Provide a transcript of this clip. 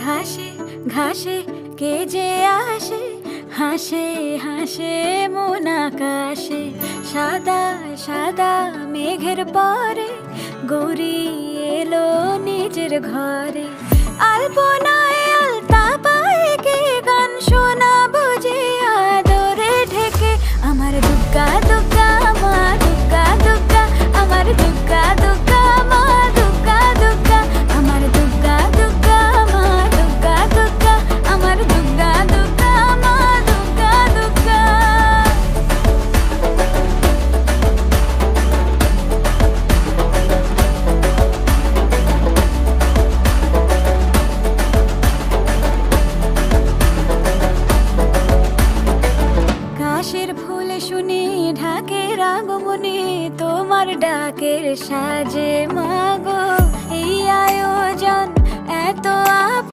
ঘাসে ঘাসে কে যে আসে, হাসে হাসে মন আকাশে। সাদা সাদা মেঘের পরে গৌরী এলো নিজের ঘরে। আলপনায় আলতা পায়ে কে গান শোনাবো যে আদরে ঢেকে। আমার দুগ্গা দুগ্গা মা দুগ্গা দুগ্গা, আমার দুগ্গা দুগ্গা মা দুগ্গা দুগ্গা, আমার দুগ্গা দুগ্গা মা দুগ্গা দুগ্গা, আমার দুগ্গা দুগ্গা মা দুগ্গা দুগ্গা। কাশের ফুল শুনি ঢাকের আগমনে, তোমার ডাকের সাজে